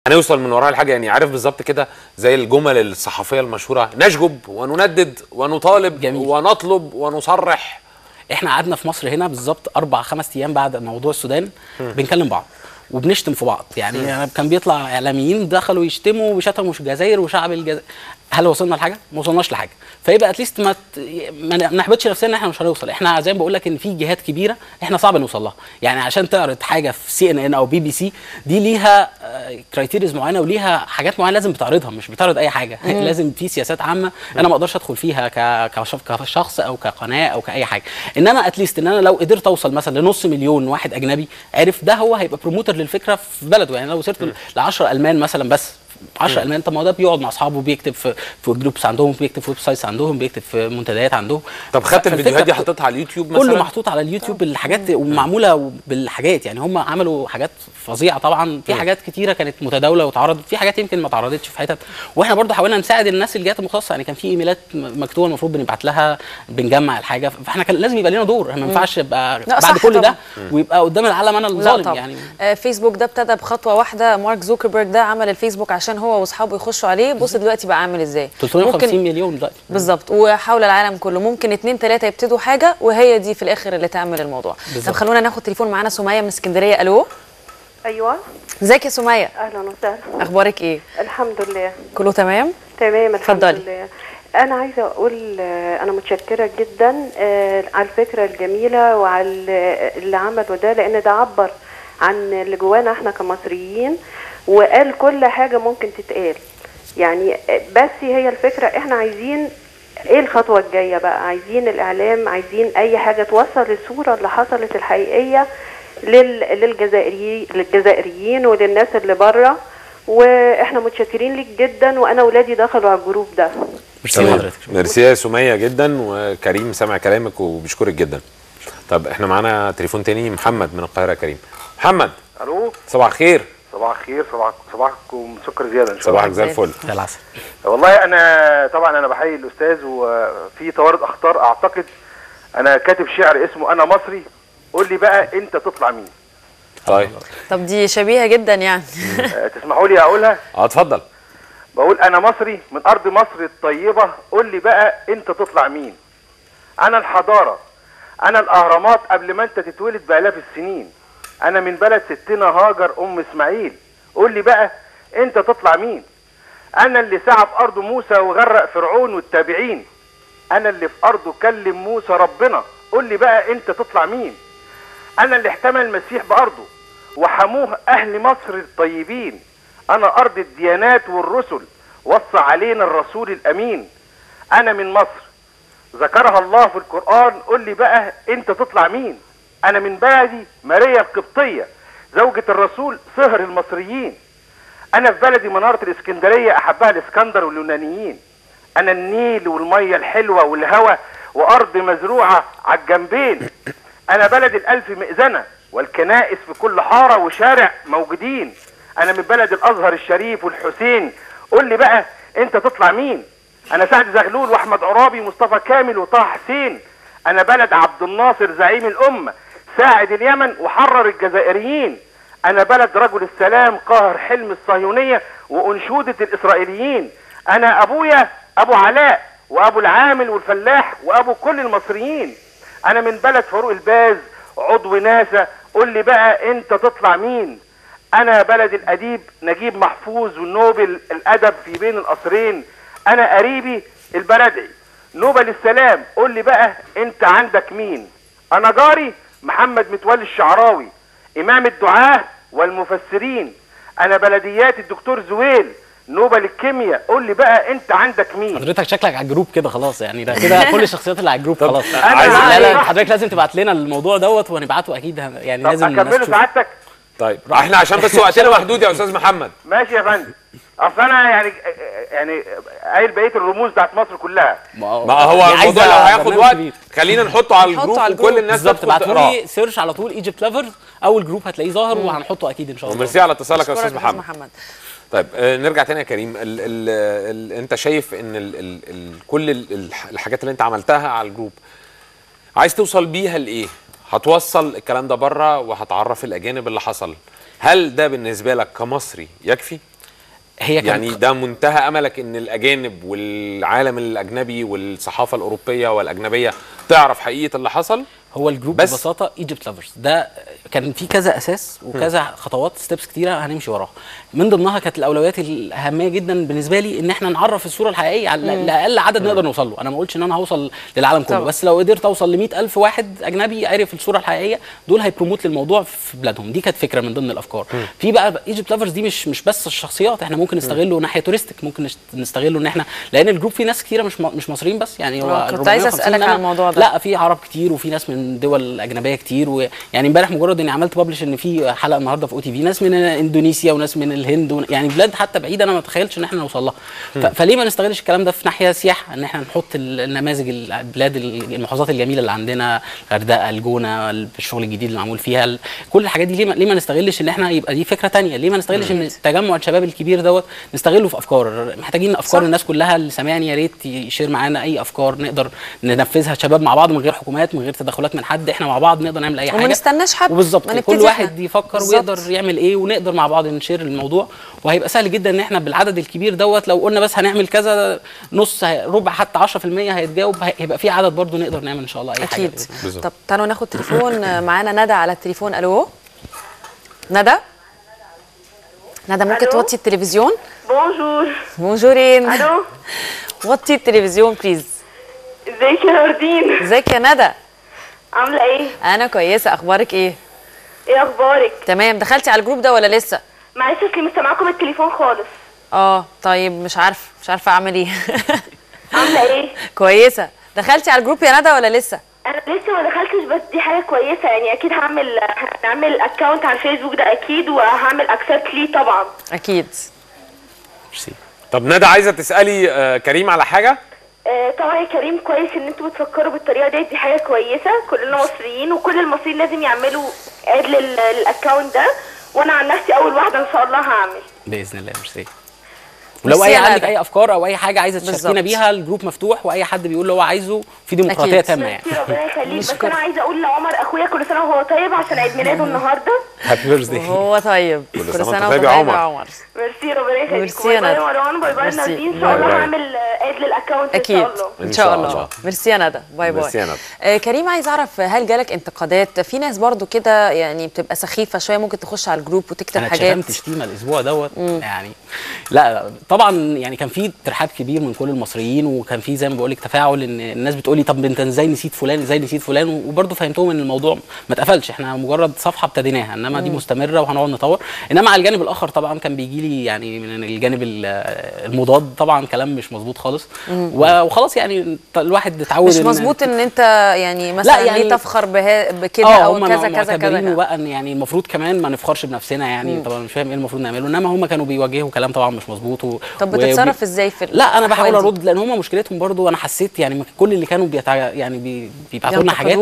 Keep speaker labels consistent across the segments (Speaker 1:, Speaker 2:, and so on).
Speaker 1: هنوصل من وراها الحاجه، يعني عارف بالظبط كده زي الجمل الصحفيه المشهوره: نشجب ونندد ونطالب جميل. ونطلب ونصرح.
Speaker 2: احنا قعدنا في مصر هنا بالظبط 4 5 ايام بعد موضوع السودان بنكلم بعض وبنشتم في بعض، يعني كان بيطلع اعلاميين دخلوا يشتموا وشتموا الجزائر وشعب الجزائر. هل وصلنا لحاجه؟ ما وصلناش لحاجه. فيبقى اتليست ما نحبطش نفسنا ان احنا مش هنوصل. احنا زي ما بقول لك ان في جهات كبيره احنا صعب نوصل لها، يعني عشان تعرض حاجه في CNN او BBC دي ليها كرايتيريز معينه وليها حاجات معينه لازم بتعرضها، مش بتعرض اي حاجه. لازم في سياسات عامه انا ما اقدرش ادخل فيها كشخص او كقناه او كاي حاجه. انما اتليست ان انا لو قدرت اوصل مثلا لنص مليون واحد اجنبي عرف، ده هو هيبقى بروموتر للفكره في بلده. يعني لو وصلت ل 10 المان مثلا، بس 10 المان، طب ما هو ده بيقعد مع اصحابه، بيكتب في جروبس عندهم، بيكتب في ويب سايتس عندهم، بيكتب في منتديات عندهم.
Speaker 1: طب خدت الفيديوهات دي حطيتها على اليوتيوب مثلا؟
Speaker 2: كله محطوط على اليوتيوب الحاجات ومعموله بالحاجات، يعني هم عملوا حاجات فظيعه طبعا. في حاجات كتيره كانت متداوله واتعرضت، في حاجات يمكن ما اتعرضتش في حتت، واحنا برضو حاولنا نساعد الناس الجهات المختصه. يعني كان في ايميلات مكتوبه المفروض بنبعت لها، بنجمع الحاجه، فاحنا كان لازم يبقى لنا دور. ما ينفعش يبقى بعد كل ده ويبقى قدام العالم انا الظالم. يعني
Speaker 3: فيسبوك ده ابتدى بخطوه واحده، مارك زوكربيرج ده عمل الفيسبوك عشان هو واصحابه يخشوا عليه. بص دلوقتي بقى عامل ازاي،
Speaker 2: 350 مليون دلوقتي
Speaker 3: بالظبط، وحول العالم كله. ممكن 2 3 يبتدوا حاجه وهي دي في الاخر اللي تعمل الموضوع. طب خلونا ناخد تليفون. معانا سميه من اسكندريه. الو.
Speaker 4: ايوه،
Speaker 3: ازيك يا سميه؟
Speaker 4: اهلا وسهلا.
Speaker 3: اخبارك ايه؟
Speaker 4: الحمد لله
Speaker 3: كله تمام.
Speaker 4: تمام الحمد
Speaker 3: اتفضلي.
Speaker 4: لله. انا عايزه اقول انا متشكره جدا على الفكره الجميله وعلى اللي عمله ده، لان ده عبر عن اللي جوانا احنا كمصريين وقال كل حاجه ممكن تتقال. يعني بس هي الفكره احنا عايزين ايه الخطوه الجايه بقى، عايزين الاعلام، عايزين اي حاجه توصل الصوره اللي حصلت الحقيقيه للجزائريين وللناس اللي بره. واحنا متشكرين ليك جدا، وانا ولادي دخلوا على الجروب ده.
Speaker 1: ميرسي يا سميه جدا، وكريم سامع كلامك وبيشكرك جدا. طب احنا معانا تليفون تاني، محمد من القاهره. كريم. محمد.
Speaker 5: الو.
Speaker 1: صباح الخير.
Speaker 5: صباح الخير. صباحكم سكر زياده ان شاء الله.
Speaker 1: صباحك زي الفل.
Speaker 2: يا العسل.
Speaker 5: والله انا طبعا بحيي الاستاذ، وفي توارد اخطار. اعتقد انا كاتب شعر اسمه انا مصري، قول لي بقى انت تطلع مين.
Speaker 3: طب دي شبيهه جدا يعني.
Speaker 5: تسمحوا لي اقولها؟
Speaker 1: اتفضل.
Speaker 5: بقول انا مصري من ارض مصر الطيبه، قول لي بقى انت تطلع مين. انا الحضاره، انا الاهرامات قبل ما انت تتولد بالاف السنين. انا من بلد ستنا هاجر ام اسماعيل، قول لي بقى انت تطلع مين. انا اللي سعى في ارض موسى وغرق فرعون والتابعين. انا اللي في ارضه كلم موسى ربنا، قول لي بقى انت تطلع مين. انا اللي احتمل المسيح بارضه وحموه اهل مصر الطيبين. انا ارض الديانات والرسل، وصى علينا الرسول الامين. انا من مصر ذكرها الله في القرآن، قول لي بقى انت تطلع مين. انا من بلدي ماريا القبطية، زوجة الرسول صهر المصريين. انا في بلدي منارة الاسكندرية، احبها الاسكندر واليونانيين. انا النيل والمية الحلوة والهوى وارض مزروعة على الجنبين. انا بلد الالف مئذنة والكنائس في كل حارة وشارع موجودين. انا من بلد الازهر الشريف والحسين، قول لي بقى انت تطلع مين. انا سعد زغلول واحمد عرابي ومصطفى كامل وطه حسين. انا بلد عبد الناصر زعيم الامه، ساعد اليمن وحرر الجزائريين. انا بلد رجل السلام قاهر حلم الصهيونيه وانشوده الاسرائيليين. انا ابويا ابو علاء وابو العامل والفلاح وابو كل المصريين. انا من بلد فاروق الباز عضو ناسا، قول لي بقى انت تطلع مين. انا بلد الاديب نجيب محفوظ ونوبل الادب في بين القصرين. انا قريبي البلدعي نوبل السلام، قول لي بقى انت عندك مين. انا جاري محمد متولي الشعراوي امام الدعاة والمفسرين. انا بلديات الدكتور زويل نوبل الكيمياء، قول لي بقى انت عندك مين.
Speaker 2: حضرتك شكلك على الجروب كده خلاص، يعني ده كده كل الشخصيات اللي على الجروب خلاص.
Speaker 3: لا
Speaker 2: حضرتك لازم تبعت لنا الموضوع دوت ونبعته اكيد، يعني لازم
Speaker 5: اكمله سعادتك.
Speaker 1: طيب احنا عشان بس وقتنا محدود يا استاذ محمد.
Speaker 5: ماشي يا فندم. اصل انا يعني قايل بقيه الرموز بتاعت مصر كلها.
Speaker 1: ما هو الموضوع لو هياخد وقت خلينا نحطه على الجروب وكل الناس
Speaker 2: تدخل تقراه. سيرش على طول ايجيبت لافرز، اول جروب هتلاقيه ظاهر وهنحطه اكيد ان شاء الله.
Speaker 1: وميرسي على اتصالك يا استاذ محمد. طيب نرجع تاني يا كريم. انت شايف ان كل الحاجات اللي انت عملتها على الجروب عايز توصل بيها لايه؟ هتوصل الكلام ده بره وهتعرف الاجانب اللي حصل، هل ده بالنسبه لك كمصري يكفي؟
Speaker 2: هي
Speaker 1: يعني ده منتهى املك ان الاجانب والعالم الاجنبي والصحافه الاوروبيه والاجنبيه تعرف حقيقه اللي حصل؟
Speaker 2: هو الجروب
Speaker 1: بس
Speaker 2: ببساطه ايجيبت لافرز ده كان في كذا اساس وكذا خطوات ستيبس كتيره هنمشي وراها. من ضمنها كانت الاولويات الاهميه جدا بالنسبه لي ان احنا نعرف الصوره الحقيقيه على لاقل عدد نقدر نوصل له. انا ما قلتش ان انا هوصل للعالم كله، بس لو قدرت اوصل ل 100,000 واحد اجنبي عرف الصوره الحقيقيه، دول هيبروموت للموضوع في بلادهم. دي كانت فكره من ضمن الافكار. في بقى ايجيبت لافرز دي مش بس الشخصيات، احنا ممكن نستغله ناحيه تورستيك، ممكن نستغله ان احنا لان الجروب فيه ناس كتيره مش مصريين بس، يعني هو
Speaker 3: كنت عايزه اسالك عن الموضوع ده.
Speaker 2: لا في عرب كتير وفي ناس من دول اجنبيه كتير، ويعني امبارح مجرد اني عملت ببلش ان في حلقه النهارده في OTV ناس من اندونيسيا وناس من الهند يعني بلاد حتى بعيده انا ما اتخيلش ان احنا نوصل لها. فليه ما نستغلش الكلام ده في ناحيه سياحه، ان احنا نحط النماذج البلاد المحافظات الجميله اللي عندنا، الغردقه، الجونه، الشغل الجديد اللي معمول فيها، كل الحاجات دي ليه ما نستغلش ان احنا يبقى دي فكره ثانيه؟ ليه ما نستغلش ان تجمع الشباب الكبير دوت نستغله في افكار؟ محتاجين افكار الناس كلها اللي سامعني يا ريت يشير معانا اي افكار نقدر ننفذها شباب مع بعض من غير حكومات، من غير تدخلات من حد، احنا مع بعض نقدر نعمل اي حاجه
Speaker 3: وما نستناش حد،
Speaker 2: وبالظبط كل واحد يفكر ويقدر يعمل ايه ونقدر مع بعض نشير الموضوع. وهيبقى سهل جدا ان احنا بالعدد الكبير دوت لو قلنا بس هنعمل كذا نص ربع حتى 10% هيتجاوب، هيبقى في عدد برضو نقدر نعمل ان شاء الله اي حاجه.
Speaker 3: اكيد. طب تعالوا ناخد تليفون. معانا ندى على التليفون. الو ندى ممكن توطي التلفزيون؟
Speaker 6: بونجور.
Speaker 3: بونجورين.
Speaker 6: الو
Speaker 3: وطي التلفزيون بليز.
Speaker 6: ازيك يا نوردين؟
Speaker 3: ازيك يا ندى؟
Speaker 6: عامله ايه؟
Speaker 3: انا كويسه، اخبارك ايه؟
Speaker 6: ايه اخبارك؟
Speaker 3: تمام. دخلتي على الجروب ده ولا لسه؟
Speaker 6: معلش اصلي مش سامعاكم التليفون خالص.
Speaker 3: طيب مش عارفه اعمل ايه.
Speaker 6: عامله ايه؟
Speaker 3: كويسه. دخلتي على الجروب يا ندى ولا لسه؟
Speaker 6: انا لسه ما دخلتش، بس دي حاجه كويسه يعني. اكيد هعمل اكونت على الفيسبوك ده اكيد، وهعمل اكسبت ليه طبعا.
Speaker 3: اكيد.
Speaker 1: طب ندى عايزه تسالي كريم على حاجه؟
Speaker 6: طبعا يا كريم كويس ان انتوا بتفكروا بالطريقه دي حاجه كويسه. كلنا مصريين وكل المصريين لازم يعملوا اد للاكونت ده، وانا عن نفسي اول واحده ان شاء الله هعمل
Speaker 2: باذن الله. ميرسي. ولو عندك اي افكار او اي حاجه عايزه تشاركينا بيها الجروب مفتوح، واي حد بيقول اللي هو عايزه، في ديمقراطيه تامه يعني.
Speaker 6: ربنا يخليك. بس انا عايزه اقول لعمر اخويا كل سنه وهو طيب عشان عيد ميلاده النهارده.
Speaker 1: هابي بيرثدي.
Speaker 3: وهو طيب.
Speaker 1: كل سنه وانت طيب يا عمر.
Speaker 6: ميرسي ربنا يخليك.
Speaker 3: ميرسي يا ندى.
Speaker 6: مروان باي باي. نادين ان شاء الله هعمل اد للاكونت
Speaker 3: اكيد
Speaker 6: ان شاء الله.
Speaker 3: ان شاء الله. ميرسي يا ندى. باي باي.
Speaker 1: ميرسي يا ندى.
Speaker 3: كريم عايز اعرف هل جالك انتقادات؟ في ناس برضو كده يعني بتبقى سخيفه شويه، ممكن تخش على الجروب وتكتب حاجات.
Speaker 2: انا اتشتمت شتيمه الاسبوع دوت يعني. لا طبعا يعني كان في ترحاب كبير من كل المصريين، وكان في زي ما بقول لك تفاعل، ان الناس بتقول لي طب انت ازاي نسيت فلان، ازاي نسيت فلان، وبرده فهمتهم ان الموضوع ما اتقفلش، احنا مجرد صفحه ابتديناها، انما دي مستمره وهنقعد نطور. انما على الجانب الاخر طبعا كان بيجي لي يعني من الجانب المضاد طبعا كلام مش مظبوط خالص، وخلاص يعني الواحد اتعود.
Speaker 3: مش مظبوط ان انت يعني مثلا يعني ليه تفخر بكده او كذا كذا كذا
Speaker 2: بقى ان يعني المفروض كمان ما نفخرش بنفسنا يعني. طبعا مش فاهم ايه المفروض نعمله، انما هم كانوا بيواجهوا كلام طبعا مش مظبوط.
Speaker 3: طب بتتصرف ازاي في
Speaker 2: لا انا بحاول ارد، لان هم مشكلتهم برضو انا حسيت يعني كل اللي كانوا يعني بيبعتوا لنا حاجات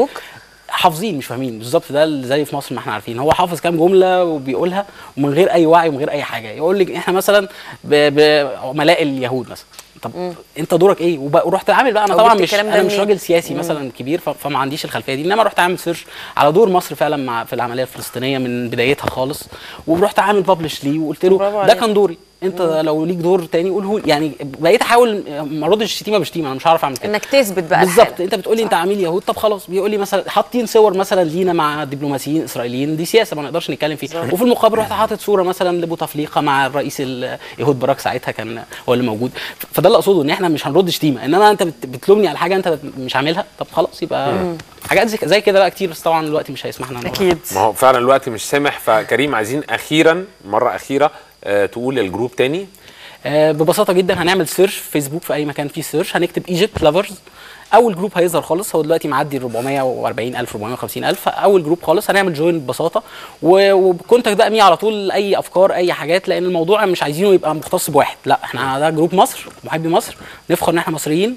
Speaker 2: حافظين مش فاهمين بالظبط. ده زي في مصر ما احنا عارفين، هو حافظ كام جمله وبيقولها ومن غير اي وعي ومن غير اي حاجه. يقول لك احنا مثلا بعملاء اليهود مثلا، طب انت دورك ايه؟ ورحت عامل بقى، انا طبعا مش راجل سياسي مثلا كبير، فما عنديش الخلفيه دي، انما رحت عامل سيرش على دور مصر فعلا في العمليه الفلسطينيه من بدايتها خالص، ورحت عامل ببلش ليه وقلت له ده كان دوري، انت لو ليك دور تاني قوله. يعني بقيت احاول ما اردش الشتيمه بشتيمه، انا مش هعرف اعمل كده.
Speaker 3: انك تثبت بقى
Speaker 2: بالظبط. انت بتقول لي انت عميل يهود، طب خلاص. بيقول لي مثلا حاطين صور مثلا لينا مع دبلوماسيين اسرائيليين، دي سياسه ما نقدرش نتكلم فيها، وفي المقابل رحت حاطط صوره مثلا لبوتفليقه مع الرئيس يهود باراك، ساعتها كان هو اللي موجود. فده اللي اقصده، ان احنا مش هنرد شتيمه، انما انت بتلومني على حاجه انت مش عاملها، طب خلاص يبقى حاجات زي كده بقى كتير، بس طبعا الوقت مش هيسمحنا.
Speaker 3: اكيد
Speaker 1: ما هو فعلا الوقت مش سامح. فكريم عايزين اخيرا مره اخيره تقول الجروب تاني.
Speaker 2: ببساطه جدا هنعمل سيرش في فيسبوك، في اي مكان فيه سيرش هنكتب ايجيبت لافرز، اول جروب هيظهر خالص. هو دلوقتي معدي 440,000 450,000، اول جروب خالص هنعمل جوين ببساطه، وكونتاكت بقى مين على طول، اي افكار اي حاجات، لان الموضوع مش عايزينه يبقى مختص بواحد، لا احنا ده جروب مصر، محبي مصر، نفخر ان احنا مصريين،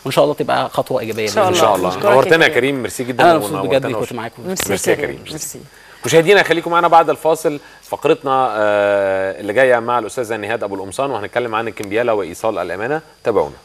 Speaker 2: وان شاء الله تبقى خطوه ايجابيه
Speaker 1: ان شاء الله. نورتنا يا كريم، ميرسي جدا.
Speaker 2: انا مبسوط بجد كنت معاكم.
Speaker 3: ميرسي يا كريم. ميرسي.
Speaker 1: مشاهدينا خليكم معنا بعد الفاصل، فقرتنا اللي جايه مع الاستاذه نهاد ابو القمصان، وهنتكلم عن الكمبياله وايصال الامانه. تابعونا.